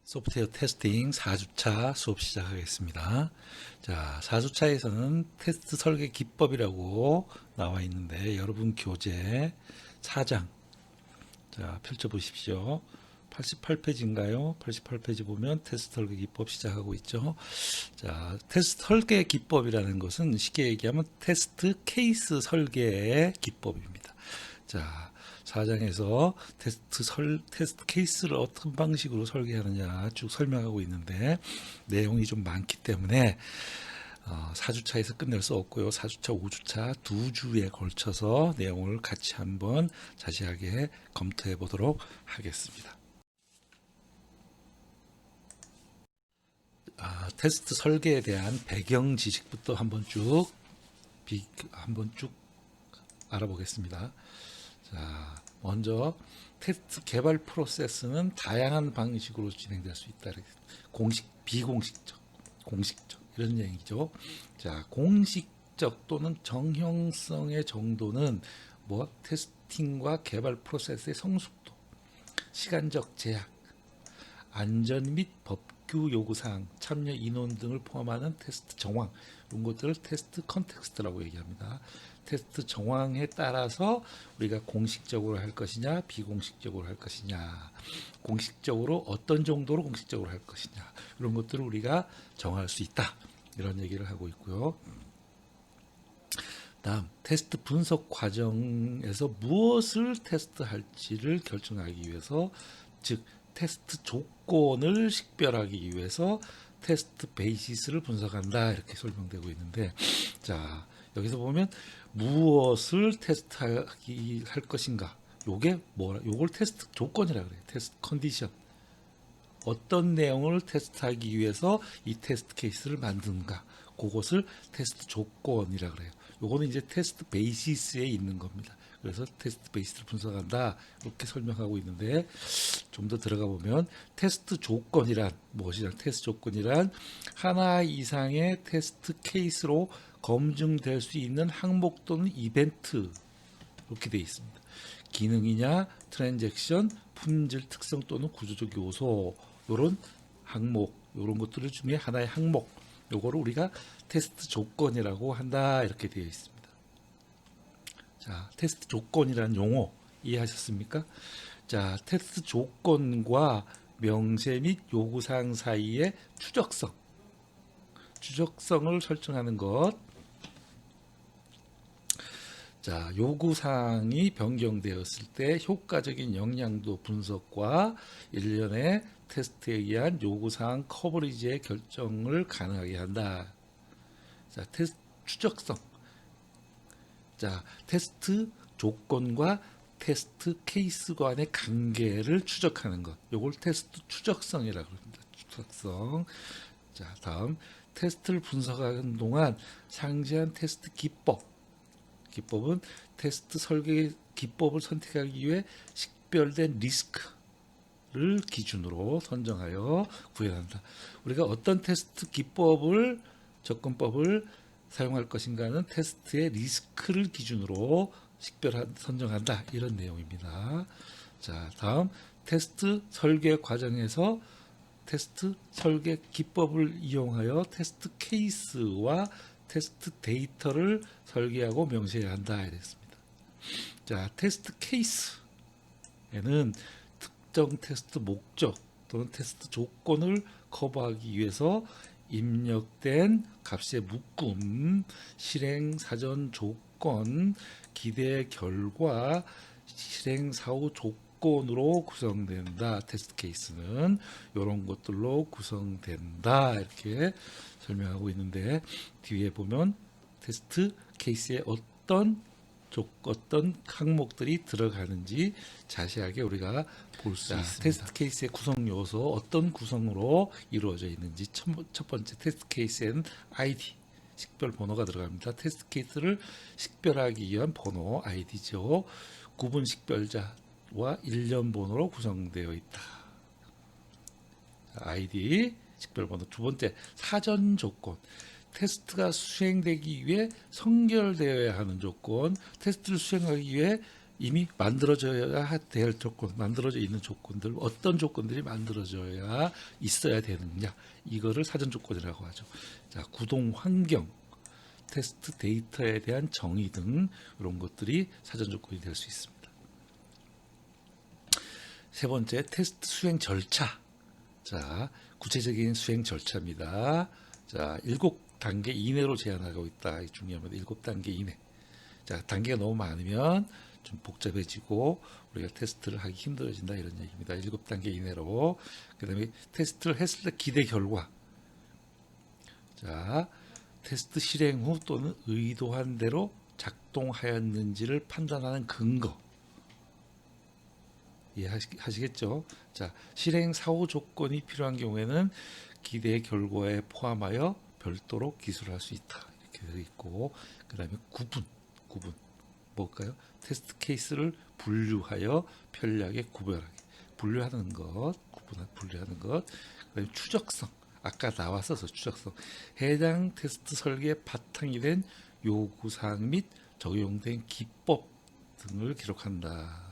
소프트웨어 테스팅 4주차 수업 시작하겠습니다. 자, 4주차에서는 테스트 설계 기법이라고 나와 있는데 여러분 교재 4장 자, 펼쳐 보십시오. 88페이지인가요? 88페이지 보면 테스트 설계 기법 시작하고 있죠. 자, 테스트 설계 기법이라는 것은 쉽게 얘기하면 테스트 케이스 설계의 기법입니다. 자, 4장에서 테스트 케이스를 어떤 방식으로 설계하느냐 쭉 설명하고 있는데 내용이 좀 많기 때문에 4주차에서 끝낼 수 없고요. 4주차, 5주차 두 주에 걸쳐서 내용을 같이 한번 자세하게 검토해 보도록 하겠습니다. 테스트 설계에 대한 배경 지식부터 한번 쭉 알아보겠습니다. 자, 먼저 테스트 개발 프로세스는 다양한 방식으로 진행될 수 있다. 비공식적, 공식적 이런 얘기죠. 자, 공식적 또는 정형성의 정도는 테스팅과 개발 프로세스의 성숙도, 시간적 제약, 안전 및 법규 요구사항, 참여 인원 등을 포함하는 테스트 정황, 이런 것들을 테스트 컨텍스트라고 얘기합니다. 테스트 정황에 따라서 우리가 공식적으로 할 것이냐, 비공식적으로 할 것이냐, 공식적으로 어떤 정도로 공식적으로 할 것이냐, 이런 것들을 우리가 정할 수 있다. 이런 얘기를 하고 있고요. 다음, 테스트 분석 과정에서 무엇을 테스트할지를 결정하기 위해서, 즉 테스트 조건을 식별하기 위해서 테스트 베이시스를 분석한다 이렇게 설명되고 있는데, 자 여기서 보면 무엇을 테스트하기 할 것인가, 요걸 테스트 조건이라 그래요. 테스트 컨디션. 어떤 내용을 테스트하기 위해서 이 테스트 케이스를 만드는가, 그것을 테스트 조건이라 그래요. 요거는 이제 테스트 베이시스에 있는 겁니다. 그래서 테스트 베이시스를 분석한다 이렇게 설명하고 있는데, 좀 더 들어가 보면 테스트 조건이란 무엇이냐, 테스트 조건이란 하나 이상의 테스트 케이스로 검증될 수 있는 항목 또는 이벤트, 이렇게 되어 있습니다. 기능이냐, 트랜잭션, 품질 특성 또는 구조적 요소, 이런 항목, 이런 것들을 중에 하나의 항목, 요거를 우리가 테스트 조건이라고 한다 이렇게 되어 있습니다. 자, 테스트 조건이라는 용어 이해하셨습니까? 자, 테스트 조건과 명세 및 요구사항 사이의 추적성을 설정하는 것. 자, 요구사항이 변경되었을 때 효과적인 영향도 분석과 일련의 테스트에 의한 요구사항 커버리지의 결정을 가능하게 한다. 자, 테스트 추적성. 자, 테스트 조건과 테스트 케이스 간의 관계를 추적하는 것. 요걸 테스트 추적성이라고 합니다. 추적성. 자, 다음 테스트를 분석하는 동안 상세한 테스트 기법은 테스트 설계 기법을 선택하기 위해 식별된 리스크를 기준으로 선정하여 구현한다. 우리가 어떤 테스트 접근법을 사용할 것인가는 테스트의 리스크를 기준으로 선정한다. 이런 내용입니다. 자, 다음 테스트 설계 과정에서 테스트 설계 기법을 이용하여 테스트 케이스와 테스트 데이터를 설계하고 명시해야 한다 이랬습니다. 자, 테스트 케이스에는 특정 테스트 목적 또는 테스트 조건을 커버하기 위해서 입력된 값의 묶음, 실행 사전 조건, 기대 결과, 실행 사후 조건으로 구성된다. 테스트 케이스는 이런 것들로 구성된다 이렇게 설명하고 있는데, 뒤에 보면 테스트 케이스에 어떤 항목들이 들어가는지 자세하게 우리가 볼 수 있습니다. 테스트 케이스의 구성 요소 어떤 구성으로 이루어져 있는지, 첫 번째 테스트 케이스에는 ID, 식별 번호가 들어갑니다. 테스트 케이스를 식별하기 위한 번호 ID죠. 구분 식별자와 일련 번호로 구성되어 있다. ID 식별번호. 두 번째, 사전 조건. 테스트가 수행되기 위해 선결되어야 하는 조건. 테스트를 수행하기 위해 이미 만들어져야 될 조건, 만들어져 있는 조건들, 어떤 조건들이 만들어져야 있어야 되느냐, 이거를 사전 조건이라고 하죠. 자, 구동 환경, 테스트 데이터에 대한 정의 등 이런 것들이 사전 조건이 될 수 있습니다. 세 번째, 테스트 수행 절차. 자, 구체적인 수행 절차입니다. 자, 7단계 이내로 제한하고 있다. 중요합니다. 7단계 이내. 자, 단계가 너무 많으면 좀 복잡해지고 우리가 테스트를 하기 힘들어진다, 이런 얘기입니다. 7단계 이내로. 그 다음에 테스트를 했을 때 기대 결과. 자, 테스트 실행 후 또는 의도한 대로 작동하였는지를 판단하는 근거. 이해하시겠죠? 자, 실행 사후 조건이 필요한 경우에는 기대 결과에 포함하여 별도로 기술할 수 있다. 이렇게 되어 있고, 그 다음에 구분. 뭘까요? 테스트 케이스를 분류하여 편리하게 구별하게. 분류하는 것, 분류하는 것. 그 다음에 추적성. 아까 나왔어서 추적성. 해당 테스트 설계의 바탕이 된 요구사항 및 적용된 기법 등을 기록한다.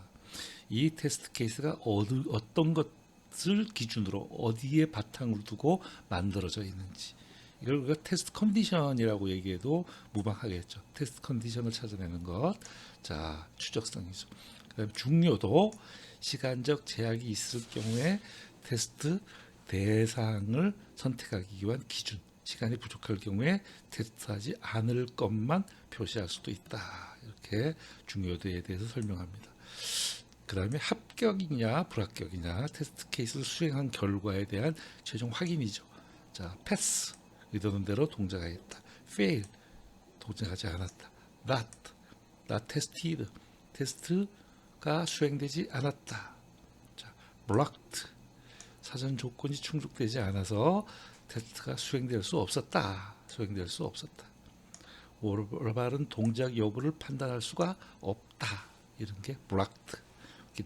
이 테스트 케이스가 어떤 것을 기준으로 어디에 바탕을 두고 만들어져 있는지, 이걸 우리가 테스트 컨디션이라고 얘기해도 무방하겠죠. 테스트 컨디션을 찾아내는 것. 자, 추적성이죠. 그다음 중요도, 시간적 제약이 있을 경우에 테스트 대상을 선택하기 위한 기준, 시간이 부족할 경우에 테스트하지 않을 것만 표시할 수도 있다. 이렇게 중요도에 대해서 설명합니다. 그 다음에 합격이냐 불합격이냐, 테스트 케이스를 수행한 결과에 대한 최종 확인이죠. 자, 패스, 의도는 대로 동작하였다. fail, 동작하지 않았다. not tested, 테스트가 수행되지 않았다. 자, blocked, 사전 조건이 충족되지 않아서 테스트가 수행될 수 없었다. 올바른 동작 여부를 판단할 수가 없다. 이런 게 blocked.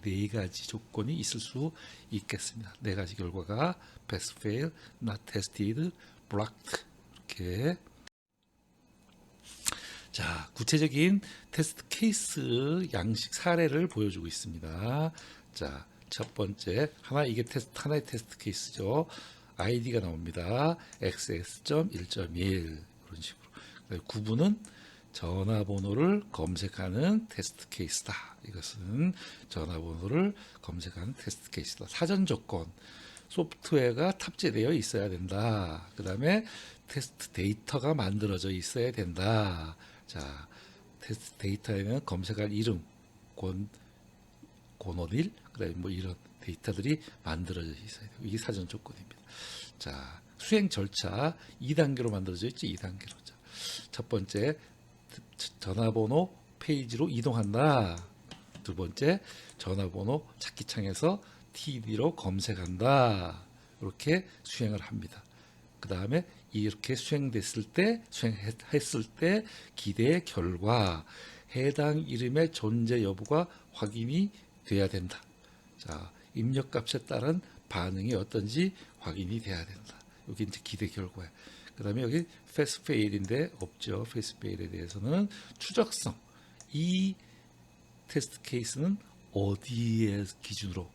네 가지 조건이 있을 수 있겠습니다. 네 가지 결과가 pass, fail, not tested, blocked. 이렇게. 자, 구체적인 테스트 케이스 양식 사례를 보여주고 있습니다. 자, 첫 번째 하나의 테스트 케이스죠. 아이디가 나옵니다. xx.1.1 이런 식으로. 구분은 전화번호를 검색하는 테스트 케이스다. 이것은 전화번호를 검색하는 테스트 케이스다. 사전 조건, 소프트웨어가 탑재되어 있어야 된다. 그 다음에 테스트 데이터가 만들어져 있어야 된다. 자, 테스트 데이터에는 검색할 이름, 권원일, 그 다음에 뭐 이런 데이터들이 만들어져 있어야 돼요. 이게 사전 조건입니다. 자, 수행 절차 2단계로 만들어져 있죠. 2단계로. 자, 첫 번째, 전화번호 페이지로 이동한다. 두 번째, 전화번호 찾기 창에서 TD로 검색한다. 이렇게 수행을 합니다. 그 다음에 이렇게 수행했을 때 기대 결과, 해당 이름의 존재 여부가 확인이 돼야 된다. 자, 입력값에 따른 반응이 어떤지 확인이 돼야 된다. 여기 이제 기대 결과야. 그 다음에 여기 패스 페일인데 없죠. 패스 페일에 대해서는 추적성. 이 테스트 케이스는 어디를 기준으로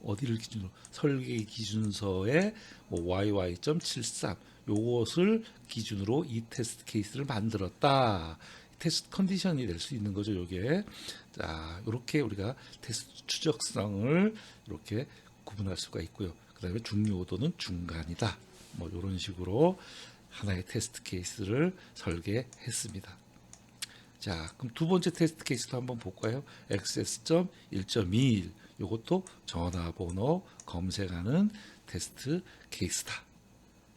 설계 기준서에 뭐 yy.73 요것을 기준으로 이 테스트 케이스를 만들었다. 테스트 컨디션이 될 수 있는 거죠. 요게. 자, 이렇게 우리가 테스트 추적성을 이렇게 구분할 수가 있고요. 그 다음에 중요도는 중간이다. 뭐 이런 식으로 하나의 테스트 케이스를 설계했습니다. 자, 그럼 두 번째 테스트 케이스도 한번 볼까요? xs.1.21 이것도 전화번호 검색하는 테스트 케이스다.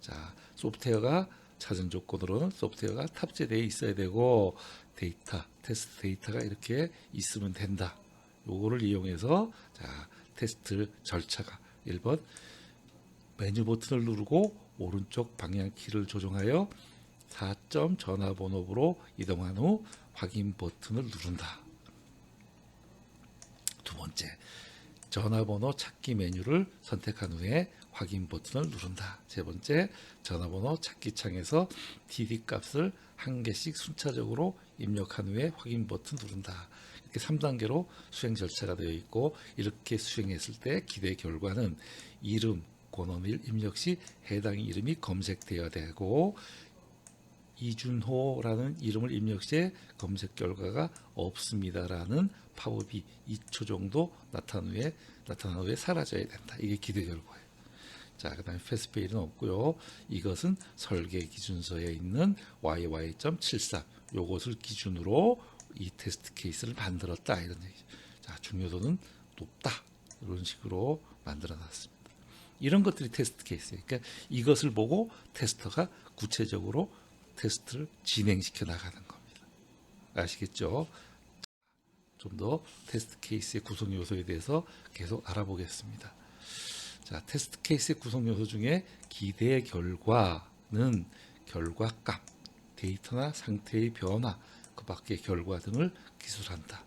자, 소프트웨어가 사전 조건으로는 소프트웨어가 탑재되어 있어야 되고 테스트 데이터가 이렇게 있으면 된다. 요거를 이용해서 자, 테스트 절차가 1번 메뉴 버튼을 누르고 오른쪽 방향키를 조정하여 4점 전화번호로 이동한 후 확인 버튼을 누른다. 두 번째, 전화번호 찾기 메뉴를 선택한 후에 확인 버튼을 누른다. 세 번째, 전화번호 찾기 창에서 TD 값을 한 개씩 순차적으로 입력한 후에 확인 버튼 누른다. 이렇게 3단계로 수행 절차가 되어 있고, 이렇게 수행했을 때 기대 결과는 이름, 권원일 입력 시 해당 이름이 검색되어야 되고, 이준호라는 이름을 입력 시에 검색 결과가 없습니다라는 팝업이 2초 정도 나타난 후에 사라져야 된다. 이게 기대 결과예요. 자, 그 다음에 패스페일은 없고요. 이것은 설계 기준서에 있는 yy.73 요것을 기준으로 이 테스트 케이스를 만들었다, 이런 얘기죠. 자, 중요도는 높다, 이런 식으로 만들어 놨습니다. 이런 것들이 테스트 케이스예요. 그러니까 이것을 보고 테스터가 구체적으로 테스트를 진행시켜 나가는 겁니다. 아시겠죠? 좀 더 테스트 케이스의 구성 요소에 대해서 계속 알아보겠습니다. 자, 테스트 케이스의 구성 요소 중에 기대 결과는 결과값, 데이터나 상태의 변화, 그 밖의 결과 등을 기술한다.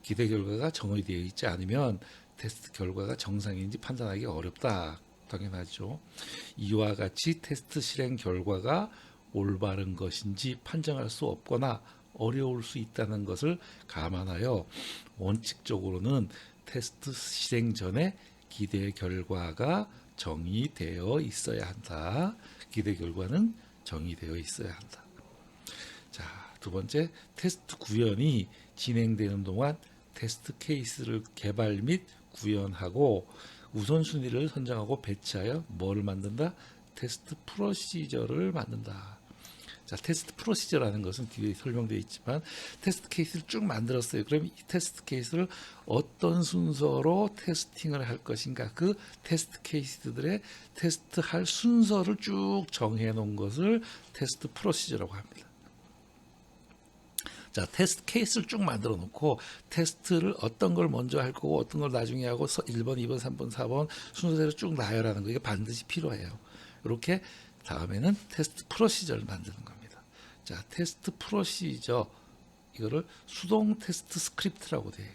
기대 결과가 정의되어 있지 않으면 테스트 결과가 정상인지 판단하기 어렵다. 당연하죠. 이와 같이 테스트 실행 결과가 올바른 것인지 판정할 수 없거나 어려울 수 있다는 것을 감안하여 원칙적으로는 테스트 실행 전에 기대 결과가 정의되어 있어야 한다. 기대 결과는 정의되어 있어야 한다. 자, 두 번째, 테스트 구현이 진행되는 동안 테스트 케이스를 개발 및 구현하고 우선순위를 선정하고 배치하여 뭐를 만든다? 테스트 프로시저를 만든다. 자, 테스트 프로시저라는 것은 뒤에 설명되어 있지만 테스트 케이스를 쭉 만들었어요. 그럼 이 테스트 케이스를 어떤 순서로 테스팅을 할 것인가, 그 테스트 케이스들의 테스트할 순서를 쭉 정해 놓은 것을 테스트 프로시저라고 합니다. 자, 테스트 케이스를 쭉 만들어 놓고 테스트를 어떤 걸 먼저 할 거고 어떤 걸 나중에 하고 1번, 2번, 3번, 4번 순서대로 쭉 나열하는 거, 이게 반드시 필요해요. 이렇게 다음에는 테스트 프로시저를 만드는 겁니다. 자, 테스트 프로시저, 이거를 수동 테스트 스크립트라고 되어 있어요.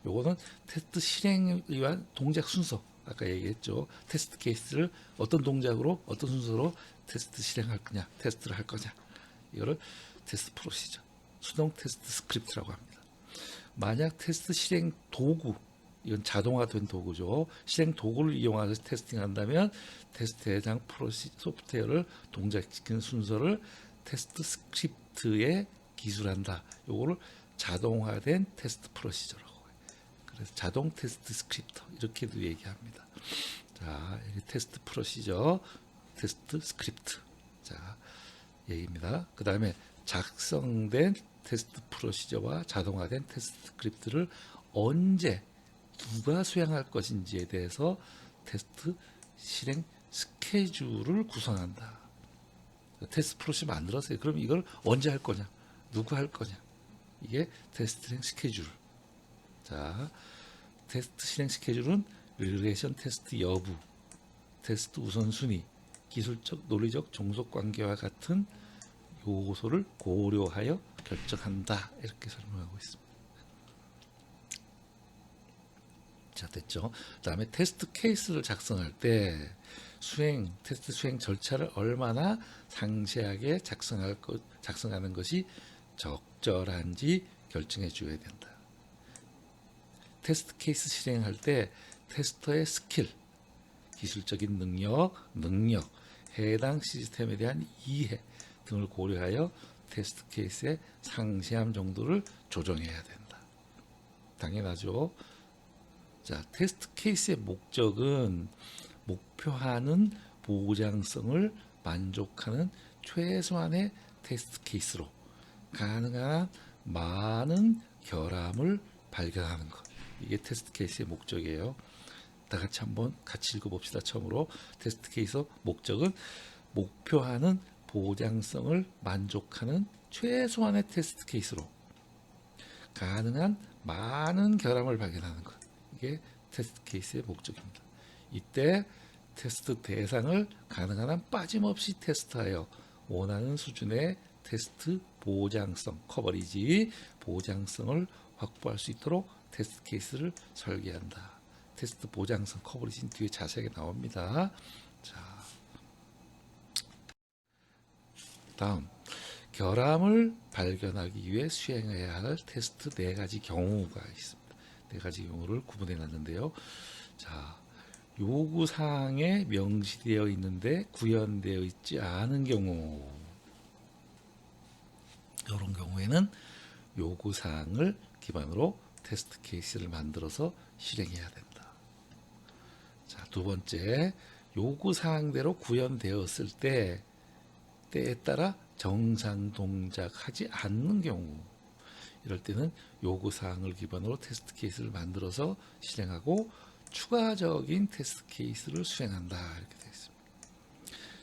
요거는 테스트 실행을 위한 동작 순서, 아까 얘기했죠. 테스트 케이스를 어떤 동작으로 어떤 순서로 테스트 실행할 거냐, 테스트를 할 거냐, 이거를 테스트 프로시저, 수동 테스트 스크립트라고 합니다. 만약 테스트 실행 도구, 이건 자동화된 도구죠. 실행 도구를 이용해서 테스팅한다면 테스트 해당 소프트웨어를 동작시키는 순서를 테스트 스크립트에 기술한다. 요거를 자동화된 테스트 프로시저라고 해요. 그래서 자동 테스트 스크립터, 이렇게도 얘기합니다. 자, 여기 테스트 프로시저, 테스트 스크립트. 자, 얘기입니다. 그 다음에 작성된 테스트 프로시저와 자동화된 테스트 스크립트를 언제 누가 수행할 것인지에 대해서 테스트 실행 스케줄을 구성한다. 테스트 프로시저 만들었어요. 그럼 이걸 언제 할 거냐, 누가 할 거냐, 이게 테스트 실행 스케줄. 자, 테스트 실행 스케줄은 리그레이션 테스트 여부, 테스트 우선순위, 기술적 논리적 종속 관계와 같은 요소를 고려하여 결정한다. 이렇게 설명하고 있습니다. 자, 됐죠? 그 다음에 테스트 케이스를 작성할 때 테스트 수행 절차를 얼마나 상세하게 작성하는 것이 적절한지 결정해 줘야 된다. 테스트 케이스 실행할 때 테스터의 스킬, 기술적인 능력, 해당 시스템에 대한 이해 등을 고려하여 테스트 케이스의 상세함 정도를 조정해야 된다. 당연하죠. 자, 테스트 케이스의 목적은 목표하는 보장성을 만족하는 최소한의 테스트 케이스로 가능한 많은 결함을 발견하는 것. 이게 테스트 케이스의 목적이에요. 다 같이 한번 같이 읽어봅시다. 처음으로 테스트 케이스 목적은 목표하는 보장성을 만족하는 최소한의 테스트 케이스로 가능한 많은 결함을 발견하는 것. 이게 테스트 케이스의 목적입니다. 이때 테스트 대상을 가능한 한 빠짐없이 테스트하여 원하는 수준의 테스트 보장성, 커버리지, 보장성을 확보할 수 있도록 테스트 케이스를 설계한다. 테스트 보장성, 커버리지는 뒤에 자세하게 나옵니다. 자, 다음 결함을 발견하기 위해 수행해야 할 테스트 네 가지 경우가 있습니다. 네 가지 경우를 구분해 놨는데요. 자, 요구사항에 명시되어 있는데 구현되어 있지 않은 경우, 이런 경우에는 요구사항을 기반으로 테스트 케이스를 만들어서 실행해야 된다. 자, 두 번째, 요구사항대로 구현되었을 때 때에 따라 정상 동작하지 않는 경우, 이럴 때는 요구사항을 기반으로 테스트 케이스를 만들어서 실행하고 추가적인 테스트 케이스를 수행한다, 이렇게 되어 있습니다.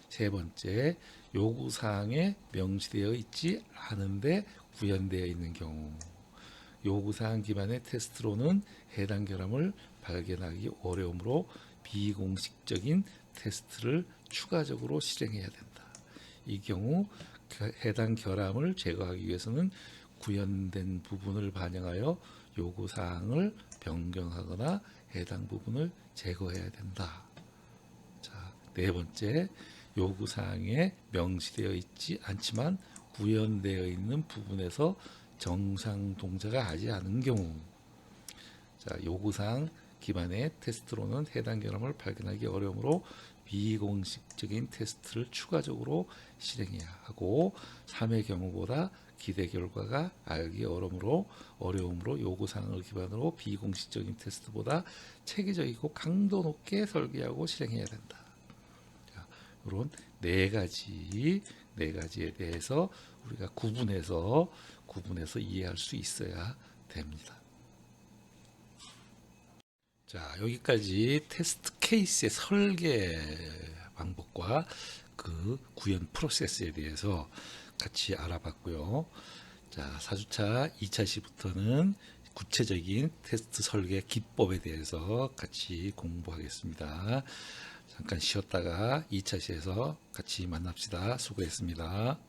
세 번째, 요구사항에 명시되어 있지 않은데 구현되어 있는 경우, 요구사항 기반의 테스트로는 해당 결함을 발견하기 어려우므로 비공식적인 테스트를 추가적으로 실행해야 된다. 이 경우 해당 결함을 제거하기 위해서는 구현된 부분을 반영하여 요구사항을 변경하거나 해당 부분을 제거해야 된다. 자, 네 번째, 요구사항에 명시되어 있지 않지만 구현되어 있는 부분에서 정상 동작을 하지 않은 경우, 자, 요구사항 기반의 테스트로는 해당 결함을 발견하기 어려우므로 비공식적인 테스트를 추가적으로 실행해야 하고, 3의 경우보다 기대 결과가 알기 어려우므로 요구사항을 기반으로 비공식적인 테스트보다 체계적이고 강도 높게 설계하고 실행해야 된다. 자, 이런 네 가지에 대해서 우리가 구분해서 이해할 수 있어야 됩니다. 자, 여기까지 테스트 케이스의 설계 방법과 그 구현 프로세스에 대해서 같이 알아봤고요. 자, 4주차 2차 시부터는 구체적인 테스트 설계 기법에 대해서 같이 공부하겠습니다. 잠깐 쉬었다가 2차 시에서 같이 만납시다. 수고했습니다.